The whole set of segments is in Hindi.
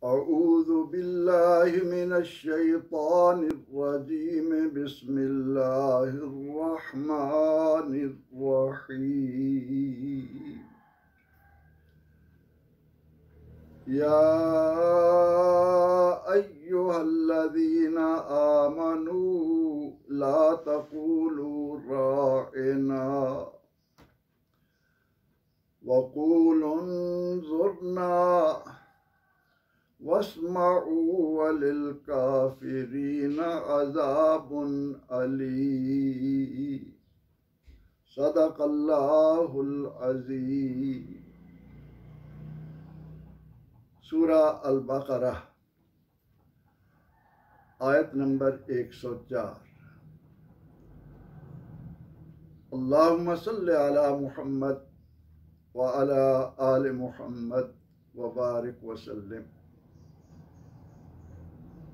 अऊज़ु बिल्लाहि मिनश शैतानिर रजीम बिस्मिल्लाहिर रहमानिर रहीम या अय्युहल्लज़ीना आमनू ला तक़ूलू राइना वक़ूलू उन्ज़ुरना वस्मऊ वलिल काफिरीना अज़ाबुन अलीम। सदक़ल्लाहुल अज़ीम। सूरा अल-बक़रा आयत नंबर 104। अल्लाहुम्मा सल्लि अला मुहम्मद व अला आले मुहम्मद व बारिक वसल्लिम।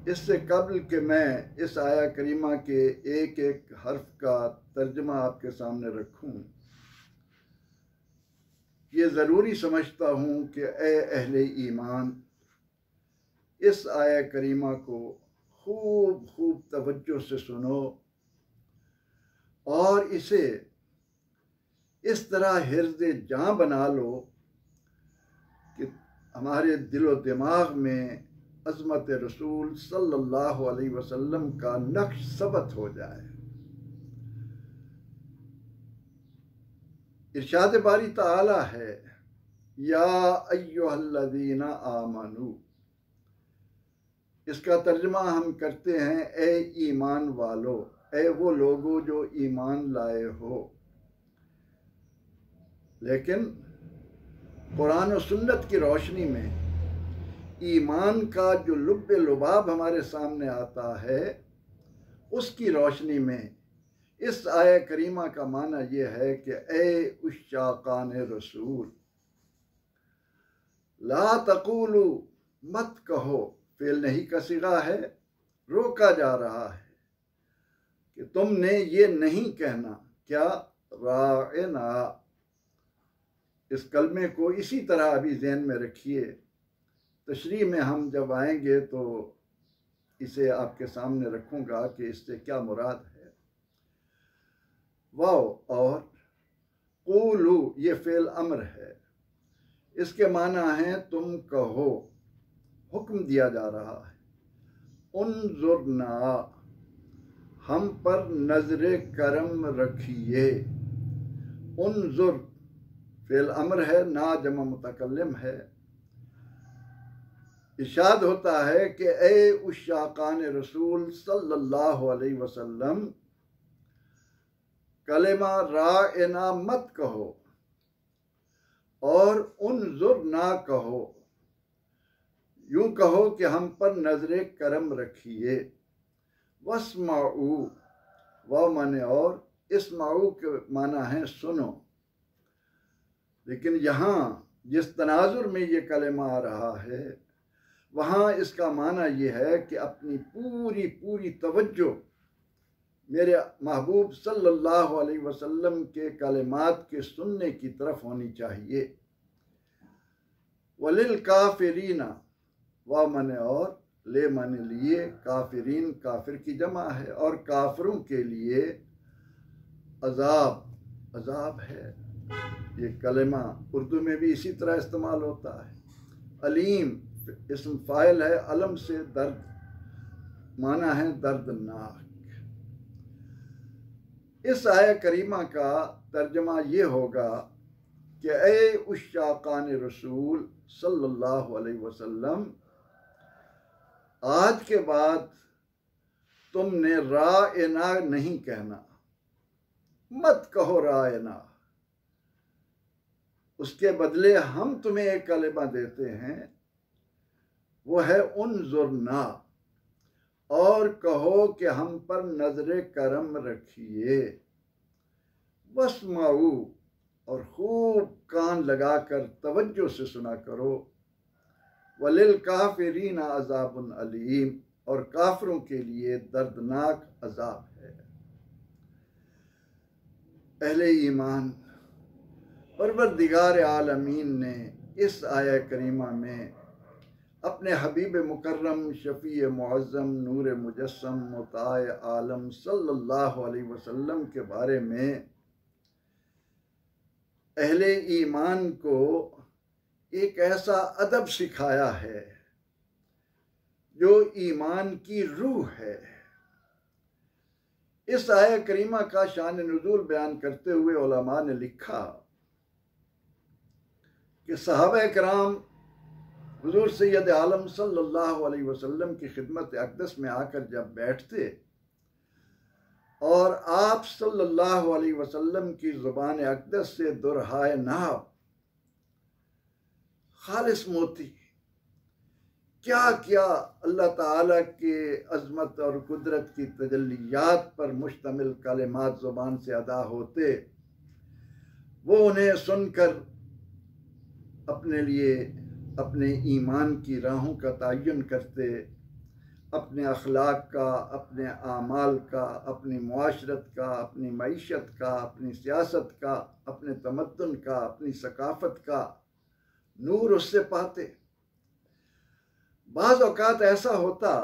इससे कबल कि मैं इस आया करीमा के एक एक हर्फ का तर्जमा आपके सामने रखूं, ये ज़रूरी समझता हूँ कि ए अहले ईमान, इस आया करीमा को खूब खूब तवज्जो से सुनो और इसे इस तरह हिर्ज़े जां बना लो कि हमारे दिलो दिमाग में अज़मत रसूल सल्लल्लाहु अलैहि वसल्लम का नक्श सबत हो जाए। इरशाद बारी ताला है, या अय्युहल्लज़ीना आमनू। इसका तर्जुमा हम करते हैं, ए ईमान वालो, ए वो लोगो जो ईमान लाए हो। लेकिन कुरान और सुन्नत की रोशनी में ईमान का जो लुब्बे लुबाब हमारे सामने आता है, उसकी रोशनी में इस आया करीमा का माना यह है कि ए उश्शाकान रसूल, ला तक़ूलू, मत कहो। फेल नहीं का सिगा है, रोका जा रहा है कि तुमने ये नहीं कहना। क्या? राइना। इस कलमे को इसी तरह अभी ज़हन में रखिए। तशरीह में हम जब आएंगे तो इसे आपके सामने रखूंगा कि इससे क्या मुराद है। वाओ और क़ूलू ये फ़ेल अम्र है। इसके माना है तुम कहो, हुक्म दिया जा रहा है। उन्ज़ुरना, हम पर नजरे करम रखिए। उन्ज़ुर फ़ेल अम्र है, ना जमा मुतकल्लिम है। इरशाद होता है कि ए उश्शाकान रसूल सल्लल्लाहु अलैहि वसल्लम, कलेमा राइना मत कहो और उन्ज़ुर ना कहो। यूं कहो कि हम पर नजरे करम रखिए। वस्माऊ, व माने और, इस्माऊ के माना है सुनो। लेकिन यहाँ जिस तनाजुर में ये कलेमा आ रहा है, वहाँ इसका माना ये है कि अपनी पूरी पूरी तवज्जो मेरे महबूब सल्लल्लाहु अलैहि वसल्लम के कलेमात के सुनने की तरफ होनी चाहिए। वलिल काफिरीना, व माने और, ले माने लिए, काफिरीन काफिर की जमा है, और काफिरों के लिए अजाब, अजाब है। ये कलेमा उर्दू में भी इसी तरह इस्तेमाल होता है। अलीम इसम फ़ाइल है, अलम से दर्द, माना है दर्दनाक। इस आया करीमा का तर्जमा ये होगा कि ए उश्शाकान रसूल सल्लल्लाहु अलैहि वसल्लम, आज के बाद तुमने राइना नहीं कहना। मत कहो राइना। उसके बदले हम तुम्हें एक कलेमा देते हैं, वो है उन्ज़ुरना, और कहो कि हम पर नजरे करम रखिए। वस्माऊ, और खूब कान लगाकर तवज्जो से सुना करो। वलिल काफिरीना अज़ाबुन अलीम, और काफिरों के लिए दर्दनाक अजाब है। अहले ईमान, परवरदिगार आलमीन ने इस आया करीमा में अपने हबीब मुकर्रम शफ़ी मुअज़्ज़म नूर मुजस्सम मुताए आलम सल्लल्लाहु अलैहि वसल्लम के बारे में अहले ईमान को एक ऐसा अदब सिखाया है जो ईमान की रूह है। इस आया करीमा का शान नुज़ूल बयान करते हुए उलमा ने लिखा कि सहाबा किराम हुज़ूर सैयद आलम सल्लल्लाहु अलैहि वसल्लम की खिदमत अक़दस में आकर जब बैठते और आप सल्लल्लाहु अलैहि वसल्लम की ज़ुबान अक़दस से दुरहाए नाब खालिस मोती क्या क्या अल्लाह ताला के अज़मत और कुदरत की तजल्लियात पर मुश्तमिल कलिमात ज़ुबान से अदा होते, वो उन्हें सुनकर अपने लिए अपने ईमान की राहों का तयन करते, अपने अखलाक का, अपने आमाल का, अपनी मुआशरत का, अपनी मईशत का, अपनी सियासत का, अपने तमद्दुन का, अपनी सकाफत का नूर उससे पाते। बाज़ औक़ात ऐसा होता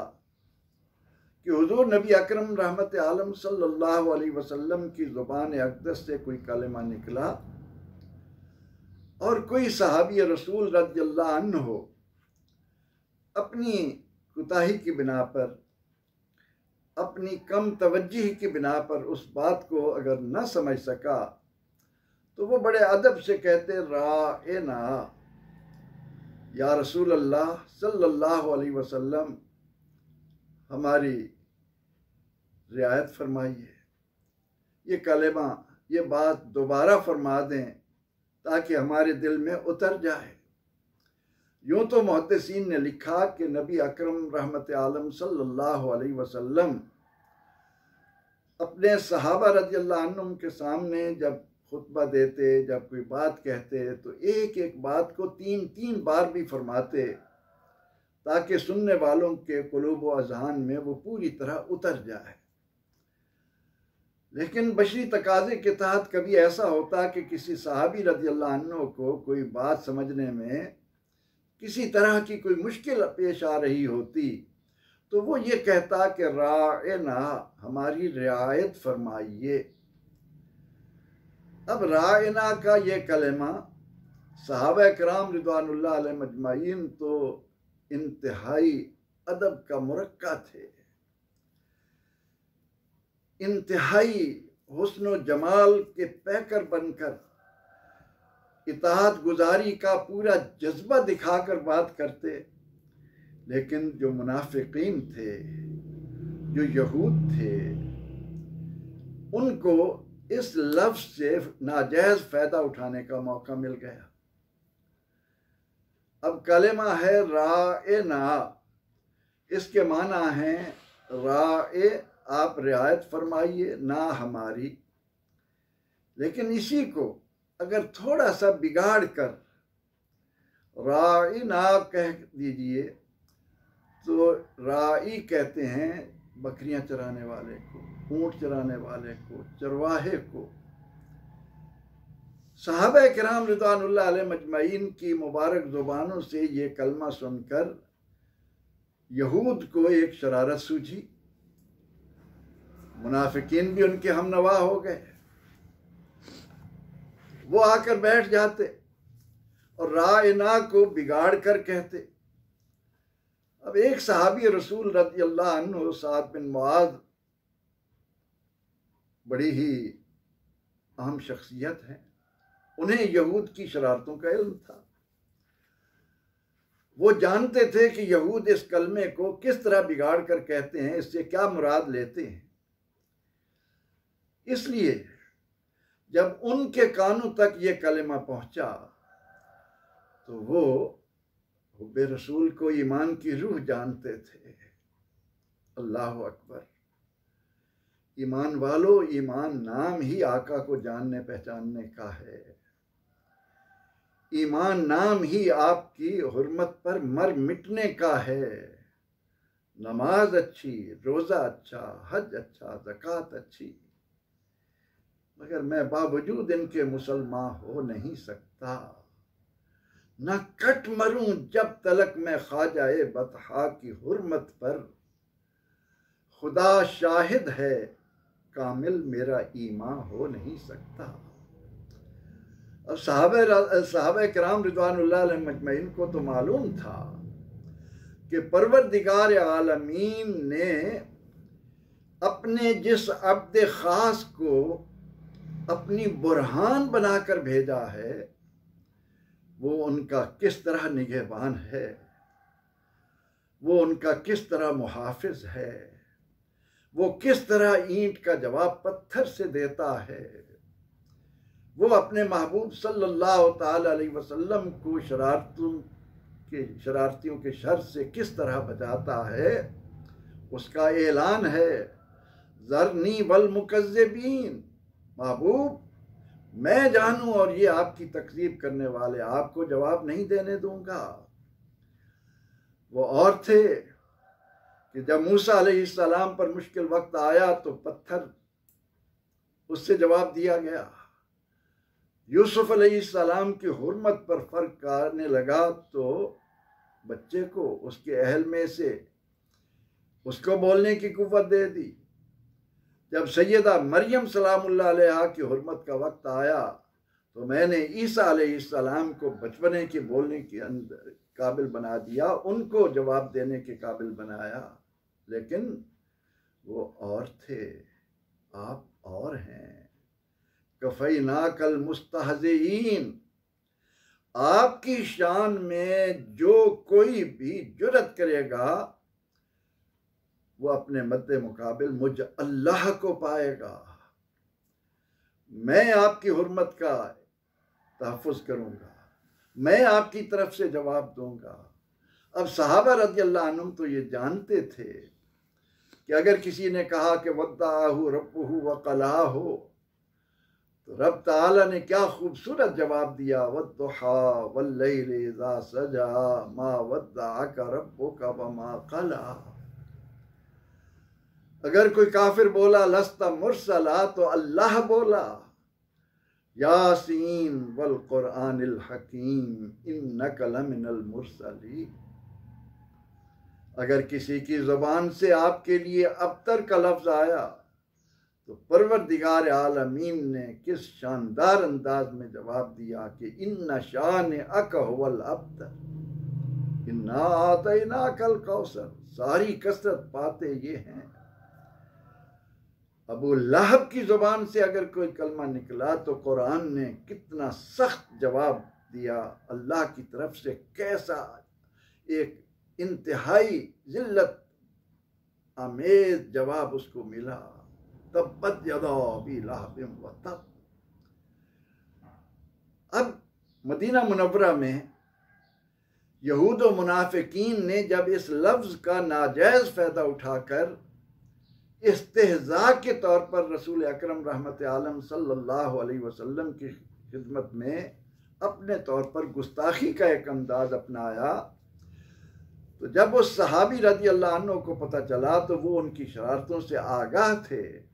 कि हुज़ूर नबी अकरम रहमत आलम सल्लल्लाहु अलैहि वसल्लम की ज़ुबान अक़दस से कोई कलिमा निकला और कोई सहाबी रसूल रज़ियल्लाहु अन्हु अपनी कुताही की बिना पर, अपनी कम तवज्जुही की बिना पर उस बात को अगर न समझ सका तो वो बड़े अदब से कहते, राएना या रसूल अल्लाह सल्लल्लाहु अलैहि वसल्लम, हमारी रियायत फरमाइए, ये कलेमा, ये बात दोबारा फरमा दें ताकि हमारे दिल में उतर जाए। यूँ तो मुहद्दिसीन ने लिखा कि नबी अकरम रहमत आलम सल्लल्लाहु अलैहि वसल्लम अपने सहाबा रज़ियल्लाहु अन्हुम के सामने जब खुतबा देते, जब कोई बात कहते तो एक एक बात को तीन तीन बार भी फरमाते ताकि सुनने वालों के कुलूब व अज़हान में वो पूरी तरह उतर जाए। लेकिन बशरी तकाज़े के तहत कभी ऐसा होता कि किसी सहाबी रज़ियल्लाहु अन्हु को कोई बात समझने में किसी तरह की कोई मुश्किल पेश आ रही होती तो वो ये कहता कि राएना, हमारी रियायत फरमाइए। अब राएना का ये कलेमा सहाबा किराम रिज़वानुल्लाह अलैहिम अजमाइन तो इंतहाई अदब का मुरक्का थे, इंतहाई हुस्न व जमाल के पैकर बनकर इताअत गुजारी का पूरा जज्बा दिखाकर बात करते। लेकिन जो मुनाफिकीन थे, जो यहूद थे, उनको इस लफ्ज़ से नाजायज़ फ़ायदा उठाने का मौका मिल गया। अब कलेमा है राएना, इसके माना है राए, आप रियायत फरमाइए, ना हमारी। लेकिन इसी को अगर थोड़ा सा बिगाड़ कर राईना कह दीजिए तो राई कहते हैं बकरियां चराने वाले को, ऊंट चराने वाले को, चरवाहे को। सहाबा किराम रिज़वानुल्लाह अलैहिम अजमईन की मुबारक ज़ुबानों से ये कलमा सुनकर यहूद को एक शरारत सूझी, मुनाफिकीन भी उनके हमनवा हो गए। वो आकर बैठ जाते और रायना को बिगाड़ कर कहते। अब एक सहाबी रसूल रज़ियल्लाहु अन्हु साद बिन मुआज़ बड़ी ही अहम शख्सियत है, उन्हें यहूद की शरारतों का इल्म था। वो जानते थे कि यहूद इस कलमे को किस तरह बिगाड़ कर कहते हैं, इससे क्या मुराद लेते हैं। इसलिए जब उनके कानों तक ये कलेमा पहुंचा तो वो हुब्बे रसूल को ईमान की रूह जानते थे। अल्लाह अकबर। ईमान वालों, ईमान नाम ही आका को जानने पहचानने का है। ईमान नाम ही आपकी हुर्मत पर मर मिटने का है। नमाज अच्छी, रोज़ा अच्छा, हज अच्छा, ज़कात अच्छी, मगर मैं बावजूद इनके मुसलमान हो नहीं सकता। न कट मरूं जब तलक मैं ख्वाजाए बतहा की हुर्मत पर। खुदा शाहिद है कामिल मेरा ईमान हो नहीं सकता। अब साहबे किराम रिज़वानुल्लाह अलैहिम मजमईन को तो मालूम था कि परवरदिगार आलमीन ने अपने जिस अब्द खास को अपनी बुरहान बनाकर भेजा है वो उनका किस तरह निगहबान है, वो उनका किस तरह मुहाफिज है, वो किस तरह ईंट का जवाब पत्थर से देता है, वो अपने महबूब सल्लल्लाहु ताला अलैहि वसल्लम को शरारतियों के शर से किस तरह बचाता है, उसका ऐलान है। ज़रनी वल मुकज़्ज़िबीन, महबूब मैं जानूं और ये आपकी तकज़ीब करने वाले आपको जवाब नहीं देने दूंगा। वो और थे कि जब मूसा अलैहिस्सलाम पर मुश्किल वक्त आया तो पत्थर उससे जवाब दिया गया। यूसुफ अलैहिस्सलाम की हुर्मत पर फर्क आने लगा तो बच्चे को उसके अहल में से उसको बोलने की कुव्वत दे दी। जब सैयदा मरियम सलामुल्लाह अलैहा की हुर्मत का वक्त आया तो मैंने ईसा अलैहिस्सलाम को बचपने के बोलने के अंदर काबिल बना दिया, उनको जवाब देने के काबिल बनाया। लेकिन वो और थे, आप और हैं। कफ़ैना कल मुस्तहज़ीन, आपकी शान में जो कोई भी जुर्रत करेगा वो अपने मद्दे मुकाबिल मुझ अल्लाह को पाएगा। मैं आपकी हुर्मत का तहफ़्फ़ुज़ करूँगा, मैं आपकी तरफ से जवाब दूंगा। अब सहाबा रज़ियल्लाहु अन्हुम तो ये जानते थे कि अगर किसी ने कहा कि वद्दाहु रब्बुहु व क़लाहु, तो रब ताला ने क्या खूबसूरत जवाब दिया, वद्दुहा वल्लैलि इज़ा सजा मा वद्दअका रब्बुका व मा क़ला। अगर कोई काफिर बोला लस्ता मुरसला तो अल्लाह बोला यासीन वल कुरआनिल हकीम इन्नका लमिनल मुरसलीन। अगर किसी की ज़ुबान से आपके लिए अबतर का लफ्ज़ आया तो परवरदिगार आलमीन ने किस शानदार अंदाज में जवाब दिया कि इन्ना शानिअका हुवल अबतर इन्ना आतैनाकल कौसर। सारी कसरत पाते ये हैं। अबू लहब की ज़ुबान से अगर कोई कलमा निकला तो कुरान ने कितना सख्त जवाब दिया अल्लाह की तरफ से, कैसा एक इंतहाई जिल्लत आमेज जवाब उसको मिला। तब्बत यदा अबी लहबिन व तब। अब मदीना मुनव्वरा में यहूद व मुनाफिकीन ने जब इस लफ्ज़ का नाजायज़ फ़ायदा उठाकर इस्तेहज़ा के तौर पर रसूल अकरम रहमत आलम सल्लल्लाहु अलैहि वसल्लम की खिदमत में अपने तौर पर गुस्ताखी का एक अंदाज अपनाया, तो जब उस सहाबी रज़ी अल्लाह अन्हु को पता चला तो वो उनकी शरारतों से आगाह थे।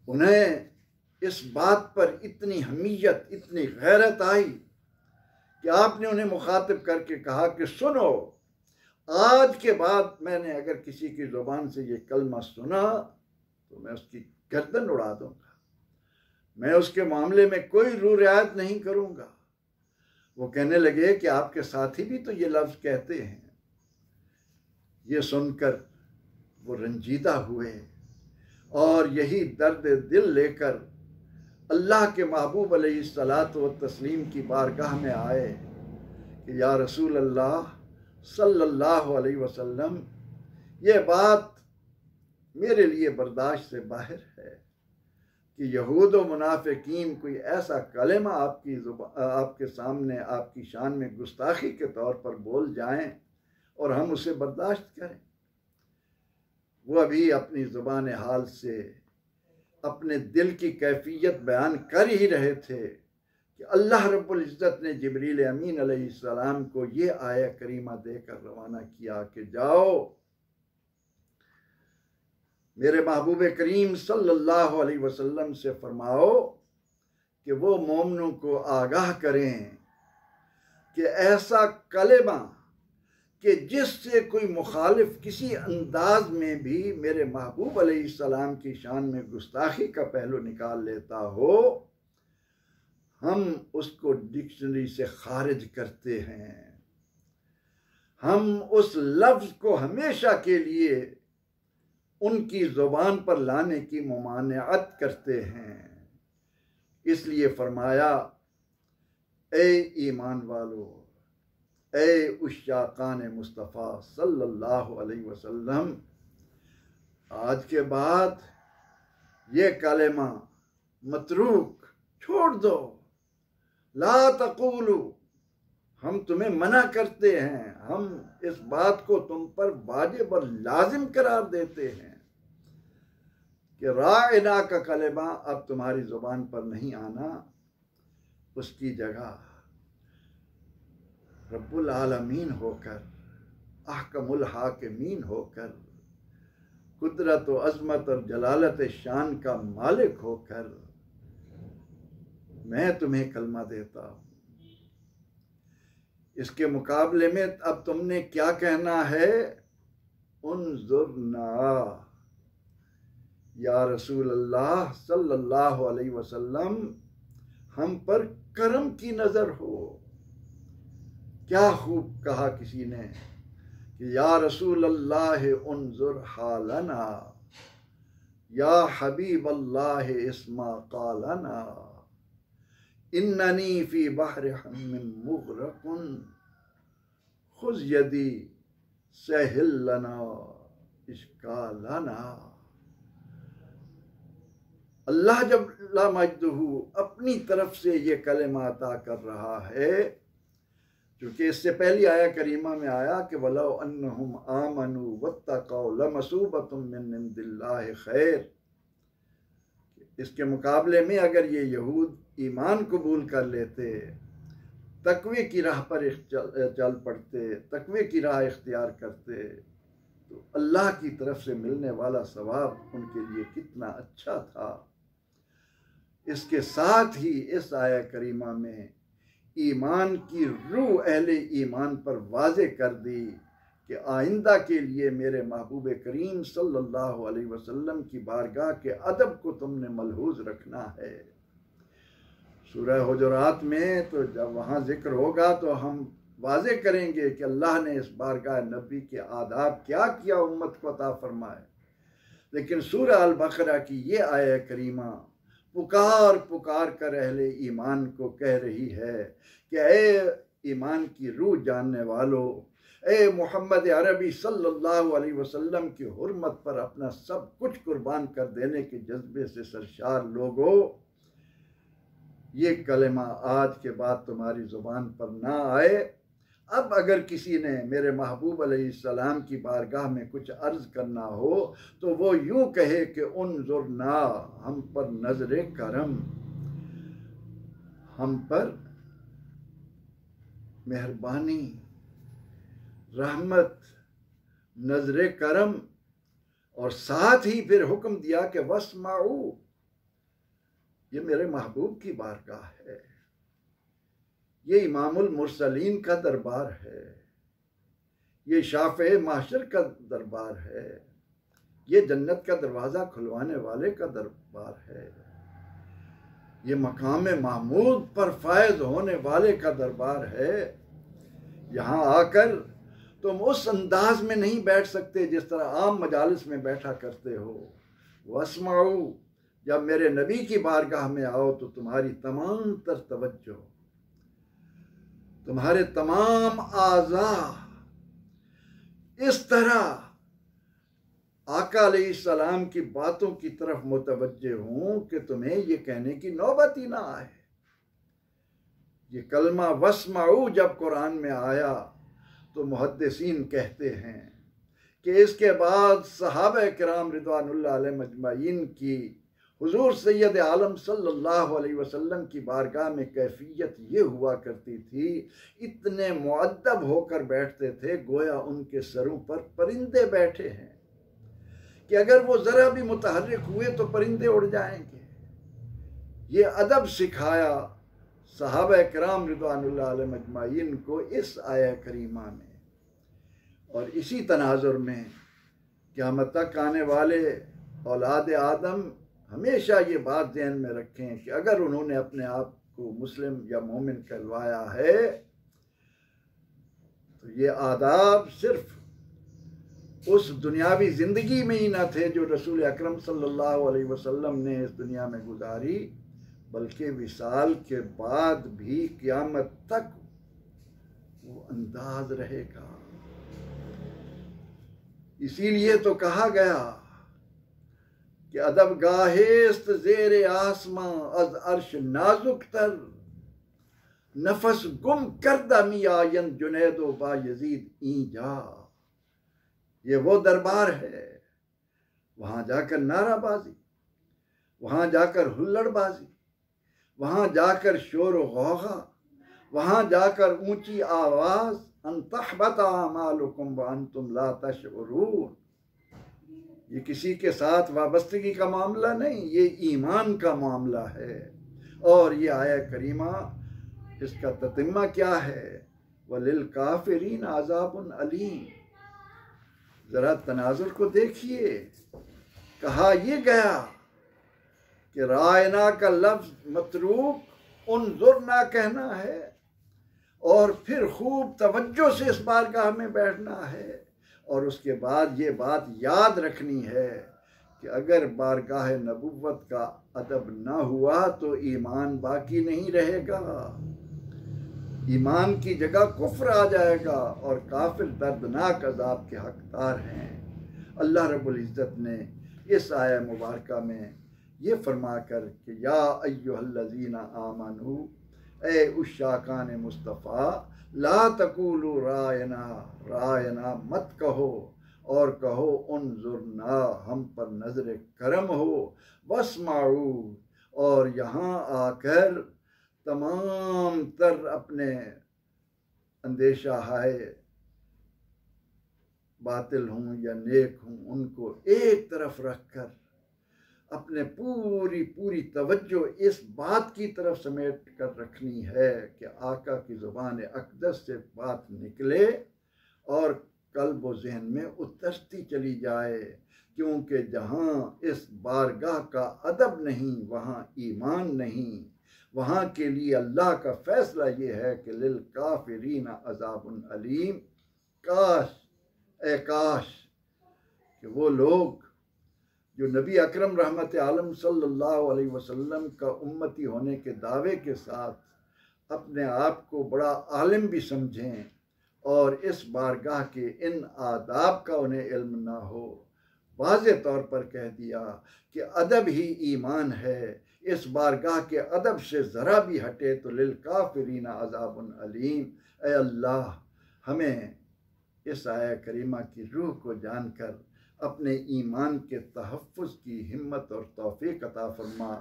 उन्हें इस बात पर इतनी हमीयत, इतनी गैरत आई कि आपने उन्हें मुखातिब करके कहा कि सुनो, आज के बाद मैंने अगर किसी की ज़ुबान से ये कलमा सुना तो मैं उसकी गर्दन उड़ा दूंगा, मैं उसके मामले में कोई रू रियायत नहीं करूंगा। वो कहने लगे कि आपके साथी भी तो ये लफ्ज़ कहते हैं। ये सुनकर वो रंजीदा हुए और यही दर्द दिल लेकर अल्लाह के महबूब अलैहिस्सलातु व तस्लीम की बारगाह में आए कि या रसूल अल्लाह सल्लल्लाहु अलैहि वसल्लम, ये बात मेरे लिए बर्दाश्त से बाहर है कि यहूद व मुनाफिकीन कोई ऐसा कलेमा आपके सामने आपकी शान में गुस्ताखी के तौर पर बोल जाएं और हम उसे बर्दाश्त करें। वो अभी अपनी ज़ुबान हाल से अपने दिल की कैफियत बयान कर ही रहे थे कि अल्लाह रब्बुल इज़्ज़त ने जिब्रील अमीन अलैहिस्सलाम को ये आया करीमा देकर रवाना किया कि जाओ मेरे महबूब करीम सल्लल्लाहु अलैहि वसल्लम से फरमाओ कि वो मोमिनों को आगाह करें कि ऐसा कलेमा कि जिससे कोई मुखालिफ किसी अंदाज में भी मेरे महबूब अलैहिस्सलाम की शान में गुस्ताखी का पहलू निकाल लेता हो, हम उसको डिक्शनरी से खारिज करते हैं। हम उस लफ्ज को हमेशा के लिए उनकी जुबान पर लाने की मुमानियत करते हैं। इसलिए फरमाया, ए ईमान वालो, ए उश्शाकान मुस्तफ़ा सल्लल्लाहु अलैहि वसल्लम, आज के बाद ये कलेमा मतरूक छोड़ दो। ला तक़ूलू, हम तुम्हें मना करते हैं, हम इस बात को तुम पर वाजिब और लाजिम करार देते हैं कि राइना का कलेमा अब तुम्हारी जुबान पर नहीं आना। उसकी जगह रब्बुल आलमीन होकर, अहकमुल हाकिमीन होकर, कुदरत व अज़मत और जलालत शान का मालिक होकर मैं तुम्हें कलमा देता हूँ। इसके मुकाबले में अब तुमने क्या कहना है? उन्जुरना या रसूल अल्लाह सल्लल्लाहु अलैहि वसल्लम, हम पर करम की नजर हो। क्या खूब कहा किसी ने कि या रसूल अल्लाह उन्जुर हालना, या हबीब अल्लाह इस्मा कालना, इन्ननी फी बहर हम्मिन मुग़रक़ुन खुज़ यदी सहिल लना इश्कालना। अल्लाह जल्ला मजदहू अपनी तरफ से ये कलेमा अता कर रहा है, क्योंकि इससे पहली आया करीमा में आया कि वलो अन्नहुम आमनू वत्तक़ौ लमसूबतुम मिन इंदिल्लाहि खैर। इसके मुकाबले में अगर ये यहूद ईमान कबूल कर लेते, तकवे की राह पर चल पड़ते, तकवे की राह इख्तियार करते, तो अल्लाह की तरफ से मिलने वाला सवाब उनके लिए कितना अच्छा था। इसके साथ ही इस आया करीमा में ईमान की रूह अहले ईमान पर वाज़े कर दी कि आइंदा के लिए मेरे महबूब करीम सल्लल्लाहु अलैहि वसल्लम की बारगाह के अदब को तुमने मलहूज रखना है। सूरह हुजुरात में तो जब वहाँ जिक्र होगा तो हम वाज़े करेंगे कि अल्लाह ने इस बारगाह नबी के आदाब क्या किया उम्मत को अता फरमाए। लेकिन सूरह अल बकरा की ये आया करीमा पुकार पुकार कर अहले ईमान को कह रही है कि ए ईमान की रूह जानने वालों, ए मोहम्मद अरबी सल्लल्लाहु अलैहि वसल्लम की हुर्मत पर अपना सब कुछ कुर्बान कर देने के जज्बे से सरशार लोगों, ये कलेमा आज के बाद तुम्हारी ज़ुबान पर ना आए। अब अगर किसी ने मेरे महबूब अलैहिस्सलाम की बारगाह में कुछ अर्ज़ करना हो तो वो यूं कहे कि उन्जुरना, हम पर नजर करम, हम पर मेहरबानी, रहमत, नजर करम। और साथ ही फिर हुक्म दिया कि वस्माऊ, ये मेरे महबूब की बारगाह है, ये इमामुल मुरसलीन का दरबार है, ये शाफ़े महशर का दरबार है, ये जन्नत का दरवाज़ा खुलवाने वाले का दरबार है, ये मकाम महमूद पर फायज होने वाले का दरबार है। यहाँ आकर तुम उस अंदाज में नहीं बैठ सकते जिस तरह आम मजालिस में बैठा करते हो। वस्माऊ, जब मेरे नबी की बारगाह में आओ तो तुम्हारी तमाम तर तवज्जो, तुम्हारे तमाम आज़ा इस तरह आका अलैहिस्सलाम की बातों की तरफ मुतवज्जे हूं कि तुम्हें ये कहने की नौबत ही ना आए। ये कलमा वस्माऊ जब कुरान में आया तो मुहद्दिसीन कहते हैं कि इसके बाद सहाबा किराम रिदवानुल्लाह अलैहिम अजमाइन की हुजूर सैयद आलम सल्लल्लाहु अलैहि वसल्लम की बारगाह में कैफियत ये हुआ करती थी, इतने मुअद्दब होकर बैठते थे गोया उनके सरों पर परिंदे बैठे हैं कि अगर वो ज़रा भी मुतहर्रिक हुए तो परिंदे उड़ जाएंगे। ये अदब सिखाया सहाबा किराम रिदवानुल्लाह अलैहिम अजमाइन को इस आया करीमा में और इसी तनाजुर में क़यामत तक आने वाले औलाद आदम हमेशा ये बात ध्यान में रखें कि अगर उन्होंने अपने आप को मुस्लिम या मोमिन कहलवाया है तो ये आदाब सिर्फ उस दुनियावी ज़िंदगी में ही ना थे जो रसूल अकरम सल्लल्लाहु अलैहि वसल्लम ने इस दुनिया में गुजारी, बल्कि विसाल के बाद भी क़यामत तक वो अंदाज रहेगा। इसीलिए तो कहा गया कि अदब गाहेस्त ज़ेरे आसमां अज अर्श नाजुक तर, नफस गुम करदा मियायन जुनैदो बा यजीद ईजा। ये वो दरबार है, वहां जाकर नाराबाजी, वहां जाकर हुल्लड़बाजी, वहां जाकर शोर व गौगा, वहां जाकर ऊंची आवाज, अंतहबता अमालुकुम व अंतुम ला तशउरून। ये किसी के साथ वाबस्तगी का मामला नहीं, ये ईमान का मामला है। और ये आया करीमा इसका ततिम्मा क्या है, वलिल काफिरीन अज़ाबुन अलीम। जरा तनाजुर को देखिए, कहा यह गया कि रायना का लफ्ज मतरूक उन्जुर ना कहना है और फिर खूब तवज्जो से इस बारगाह में बैठना है, और उसके बाद ये बात याद रखनी है कि अगर बारगाह नबुव्वत का अदब ना हुआ तो ईमान बाकी नहीं रहेगा, ईमान की जगह कुफ्र आ जाएगा और काफिर दर्दनाक अजाब के हकदार हैं। अल्लाह रब्बुल इज़्ज़त ने इस आया मुबारका में ये फरमा कर कि या अय्युहल्लज़ीना आमनू, ए उशाकान मुस्तफ़ा, ला तकूलू रायना, रायना मत कहो और कहो उन्जुरना, हम पर नजर करम हो, वस्माऊ, और यहाँ आकर तमाम तर अपने अंदेशा हाय बातिल हूँ या नेक हूँ उनको एक तरफ रखकर अपने पूरी तवज्जो इस बात की तरफ समेट कर रखनी है कि आका की ज़ुबान अक़दस से बात निकले और कल्ब व ज़हन में उतरती चली जाए, क्योंकि जहाँ इस बारगाह का अदब नहीं वहाँ ईमान नहीं। वहाँ के लिए अल्लाह का फैसला ये है कि लिल काफिरीन अज़ाबुन अलीम। काश ए काश कि वो लोग जो नबी अकरम रहमत आलम सल्लल्लाहु अलैहि वसल्लम का उम्मती होने के दावे के साथ अपने आप को बड़ा आलिम भी समझें और इस बारगाह के इन आदाब का उन्हें इल्म ना हो। वाज़े तौर पर कह दिया कि अदब ही ईमान है, इस बारगाह के अदब से ज़रा भी हटे तो लिल काफिरीन अज़ाबुन अलीम। ए अल्लाह, हमें इस आया करीमा की रूह को जानकर अपने ईमान के तहफ़्फ़ुज़ की हिम्मत और तौफ़ीक़ अता फ़रमा।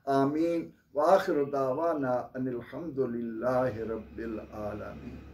आमीन। व आखिर दावाना अनिल हम्दुलिल्लाहि रब्बिल आलमीन।